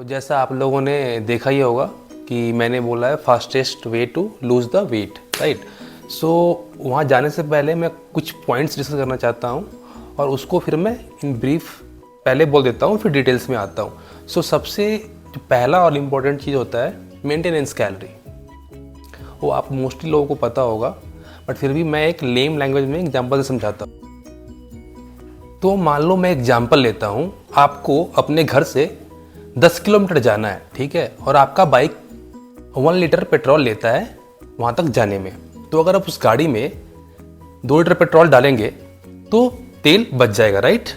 तो जैसा आप लोगों ने देखा ही होगा कि मैंने बोला है fastest way to lose the weight, right. So वहाँ जाने से पहले मैं कुछ पॉइंट्स डिस्कस करना चाहता हूँ और उसको फिर मैं इन ब्रीफ पहले बोल देता हूँ, फिर डिटेल्स में आता हूँ। सो सबसे जो पहला और इम्पोर्टेंट चीज़ होता है मेंटेनेंस कैलोरी। वो आप मोस्टली लोगों को पता होगा, बट फिर भी मैं एक लेम लैंग्वेज में एग्जाम्पल से समझाता हूँ। तो मान लो मैं एग्जाम्पल लेता हूँ, आपको अपने घर से 10 किलोमीटर जाना है, ठीक है, और आपका बाइक 1 लीटर पेट्रोल लेता है वहाँ तक जाने में। तो अगर आप उस गाड़ी में 2 लीटर पेट्रोल डालेंगे तो तेल बच जाएगा, राइट।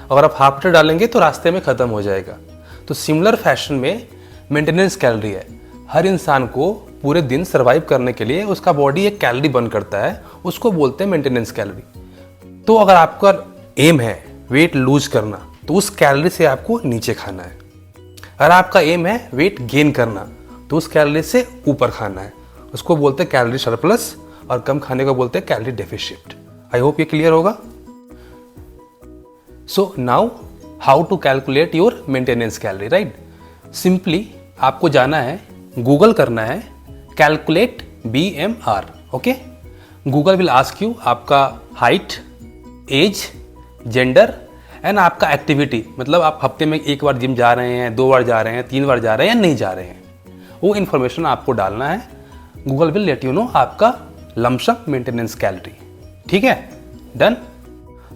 अगर आप हाफ लीटर डालेंगे तो रास्ते में ख़त्म हो जाएगा। तो सिमिलर फैशन में मेंटेनेंस कैलोरी है। हर इंसान को पूरे दिन सर्वाइव करने के लिए उसका बॉडी एक कैलोरी बर्न करता है, उसको बोलते हैं मेंटेनेंस कैलोरी। तो अगर आपका एम है वेट लूज करना तो उस कैलोरी से आपको नीचे खाना है। अगर आपका एम है वेट गेन करना तो उस कैलोरी से ऊपर खाना है। उसको बोलते हैं कैलोरी सरप्लस, और कम खाने को बोलते हैं कैलोरी डेफिशिट। आई होप ये क्लियर होगा। So now how to calculate your maintenance calorie, right. Simply आपको जाना है, गूगल करना है calculate BMR, okay. Google will ask you आपका हाइट, एज, जेंडर एंड आपका एक्टिविटी, मतलब आप हफ्ते में 1 बार जिम जा रहे हैं, 2 बार जा रहे हैं, 3 बार जा रहे हैं या नहीं जा रहे हैं, वो इन्फॉर्मेशन आपको डालना है। Google will let you know आपका लमसम मेंटेनेंस कैलोरी, ठीक है, डन।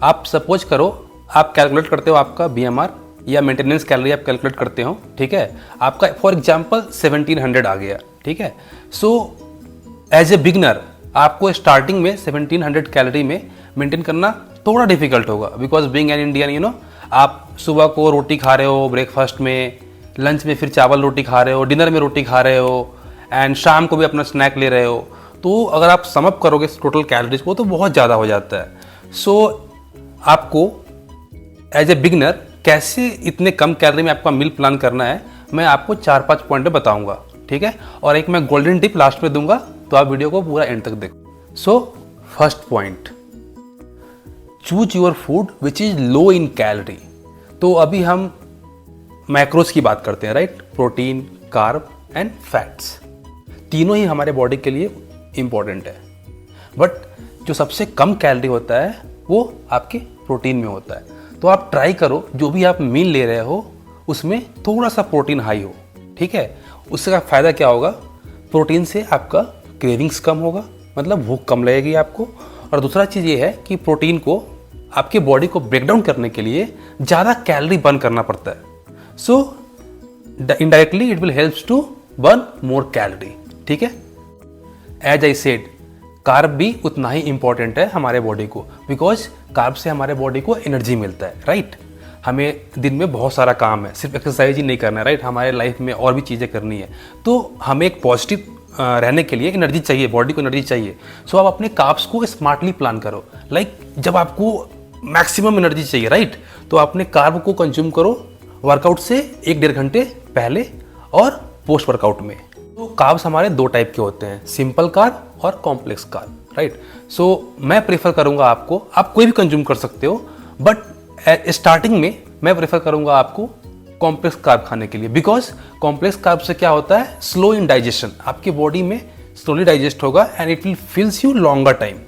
आप सपोज करो आप कैलकुलेट करते हो आपका BMR या मेंटेनेंस कैलोरी आप कैलकुलेट करते हो, ठीक है। आपका फॉर एग्जांपल 1700 आ गया, ठीक है। सो एज ए बिगनर आपको स्टार्टिंग में 1700 कैलोरी में मेंटेन करना थोड़ा डिफिकल्ट होगा, because being an Indian you know, आप सुबह को रोटी खा रहे हो ब्रेकफास्ट में, लंच में फिर चावल रोटी खा रहे हो, डिनर में रोटी खा रहे हो, एंड शाम को भी अपना स्नैक ले रहे हो। तो अगर आप सम अप करोगे टोटल कैलोरीज को तो बहुत ज़्यादा हो जाता है। सो आपको एज ए बिगनर कैसे इतने कम कैलोरी में आपका मील प्लान करना है, मैं आपको 4-5 पॉइंट में बताऊंगा, ठीक है। और एक मैं गोल्डन टिप लास्ट में दूंगा, तो आप वीडियो को पूरा एंड तक देखो। So first point, choose your food which is low in calorie. तो अभी हम मैक्रोज की बात करते हैं, right. Protein, carb and fats, तीनों ही हमारे बॉडी के लिए इंपॉर्टेंट है, बट जो सबसे कम कैलोरी होता है वो आपके प्रोटीन में होता है। तो आप ट्राई करो जो भी आप मील ले रहे हो उसमें थोड़ा सा प्रोटीन हाई हो, ठीक है। उससे का फ़ायदा क्या होगा, प्रोटीन से आपका क्रेविंग्स कम होगा, मतलब भूख कम लगेगी आपको। और दूसरा चीज़ ये है कि प्रोटीन को आपके बॉडी को ब्रेक डाउन करने के लिए ज़्यादा कैलोरी बर्न करना पड़ता है। So indirectly it will helps to burn more calorie, ठीक है। एज आई सेड, कार्ब भी उतना ही इंपॉर्टेंट है हमारे बॉडी को, बिकॉज कार्ब से हमारे बॉडी को एनर्जी मिलता है, राइट। हमें दिन में बहुत सारा काम है, सिर्फ एक्सरसाइज ही नहीं करना है, राइट। हमारे लाइफ में और भी चीज़ें करनी है, तो हमें एक पॉजिटिव रहने के लिए एनर्जी चाहिए, बॉडी को एनर्जी चाहिए। सो आप अपने कार्ब्स को स्मार्टली प्लान करो। लाइक जब आपको मैक्सिमम एनर्जी चाहिए, राइट, तो अपने कार्ब को कंज्यूम करो वर्कआउट से 1-1.5 घंटे पहले और पोस्ट वर्कआउट में। तो कार्ब्स हमारे 2 टाइप के होते हैं, सिंपल कार्ब और कॉम्प्लेक्स कार्ब, राइट। सो मैं प्रेफर करूंगा आपको, आप कोई भी कंज्यूम कर सकते हो, बट स्टार्टिंग में मैं प्रेफर करूंगा आपको कॉम्प्लेक्स कार्ब खाने के लिए, बिकॉज कॉम्प्लेक्स कार्ब से क्या होता है, स्लो इन डाइजेशन, आपकी बॉडी में स्लोली डाइजेस्ट होगा and it will fills you longer time.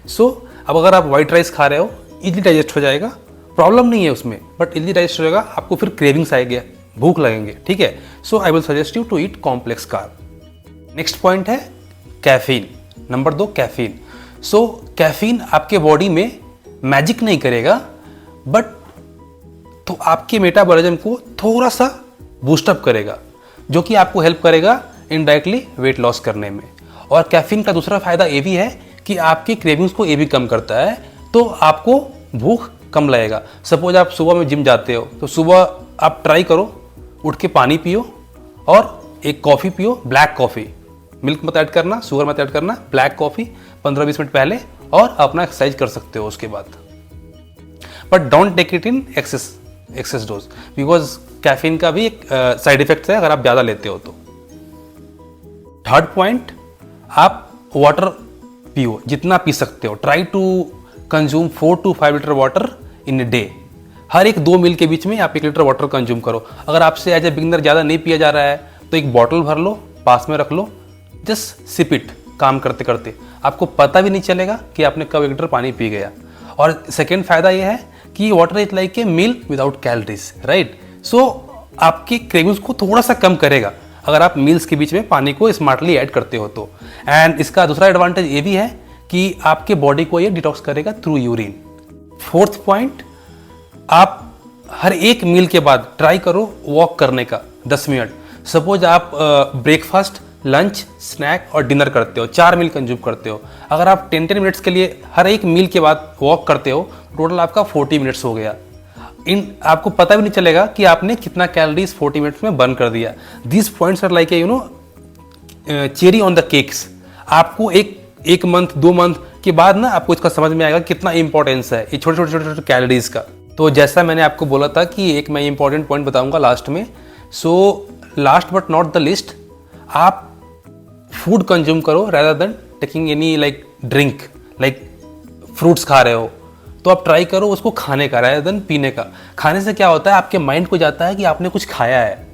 So अब अगर आप व्हाइट राइस खा रहे हो, इजीली डाइजेस्ट हो जाएगा, प्रॉब्लम नहीं है उसमें, बट इजीली डाइजेस्ट हो जाएगा, आपको फिर क्रेविंग्स आएंगे, भूख लगेंगे, ठीक है। So I will suggest you to eat complex carb. Next point है caffeine, number 2 caffeine. So caffeine आपके बॉडी में मैजिक नहीं करेगा, बट तो आपके मेटाबॉलिज्म को थोड़ा सा बूस्टअप करेगा, जो कि आपको हेल्प करेगा इनडायरेक्टली वेट लॉस करने में। और कैफीन का दूसरा फायदा ये भी है कि आपकी क्रेविंग्स को ये भी कम करता है, तो आपको भूख कम लगेगा। सपोज आप सुबह में जिम जाते हो, तो सुबह आप ट्राई करो उठ के पानी पियो और एक कॉफ़ी पियो, ब्लैक कॉफ़ी, मिल्क मत ऐड करना, शुगर मत ऐड करना, ब्लैक कॉफ़ी 15-20 मिनट पहले, और अपना एक्सरसाइज कर सकते हो उसके बाद। But don't take it in excess dose, because caffeine का भी एक साइड इफेक्ट है अगर आप ज़्यादा लेते हो तो। थर्ड पॉइंट, आप वाटर पियो, जितना पी सकते हो। Try to consume 4 to 5 litre water in a day. हर एक 2 मील के बीच में आप 1 लीटर वाटर कंज्यूम करो। अगर आपसे एज ए बिगिनर ज़्यादा नहीं पिया जा रहा है तो एक बॉटल भर लो, पास में रख लो, जस्ट सिप इट काम करते करते, आपको पता भी नहीं चलेगा कि आपने कब 1 लीटर पानी पी गया। और सेकेंड फायदा ये है कि water is like a meal without calories, right. So आपकी क्रेविंग्स को थोड़ा सा कम करेगा अगर आप मील्स के बीच में पानी को स्मार्टली ऐड करते हो तो। एंड इसका दूसरा एडवांटेज ये भी है कि आपके बॉडी को ये डिटॉक्स करेगा थ्रू यूरिन। फोर्थ पॉइंट, आप हर एक मील के बाद ट्राई करो वॉक करने का 10 मिनट। सपोज आप ब्रेकफास्ट, लंच, स्नैक और डिनर करते हो, 4 मील कंज्यूम करते हो। अगर आप 10 मिनट्स के लिए हर एक मील के बाद वॉक करते हो, टोटल आपका 40 मिनट्स हो गया। आपको पता भी नहीं चलेगा कि आपने कितना कैलोरीज 40 मिनट्स में बर्न कर दिया। This points are like a cherry on the cakes. आपको एक मंथ 2 मंथ के बाद ना आपको इसका समझ में आएगा कितना इंपॉर्टेंस है ये छोटे छोटे कैलोरीज का। तो जैसा मैंने आपको बोला था कि एक मैं इंपॉर्टेंट पॉइंट बताऊंगा लास्ट में। So last but not the list, आप फूड कंज्यूम करो rather than taking any like drink, like fruits खा रहे हो तो आप ट्राई करो उसको खाने का rather than पीने का। खाने से क्या होता है, आपके माइंड को जाता है कि आपने कुछ खाया है,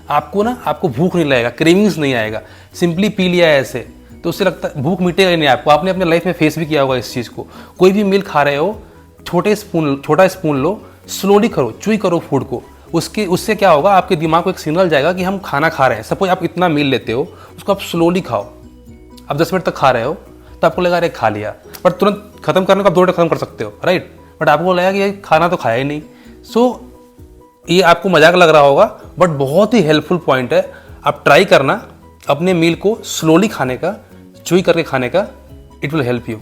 आपको भूख नहीं लगेगा, क्रेविंग्स नहीं आएगा। सिंपली पी लिया है ऐसे तो उससे लगता है भूख मिटेगा नहीं आपको। आपने अपने लाइफ में फेस भी किया होगा इस चीज़ को। कोई भी मील खा रहे हो, छोटा स्पून लो, स्लोली करो, च्यूई करो फूड को। उससे क्या होगा, आपके दिमाग को एक सिग्नल जाएगा कि हम खाना खा रहे हैं। सपोज आप इतना मील लेते हो, उसको आप स्लोली खाओ। आप 10 मिनट तक खा रहे हो तो आपको लगा अरे खा लिया, पर तुरंत खत्म करने को आप 2 मिनट खत्म कर सकते हो, राइट। बट आपको लगा कि ये खाना तो खाया ही नहीं। सो ये आपको मजाक लग रहा होगा बट बहुत ही हेल्पफुल पॉइंट है। आप ट्राई करना अपने मील को स्लोली खाने का, च्यूई करके खाने का, इट विल हेल्प यू।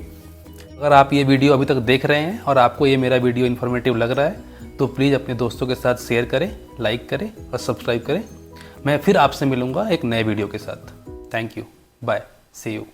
अगर आप ये वीडियो अभी तक देख रहे हैं और आपको ये मेरा वीडियो इन्फॉर्मेटिव लग रहा है तो प्लीज़ अपने दोस्तों के साथ शेयर करें, लाइक करें और सब्सक्राइब करें। मैं फिर आपसे मिलूँगा एक नए वीडियो के साथ। Thank you, bye, see you.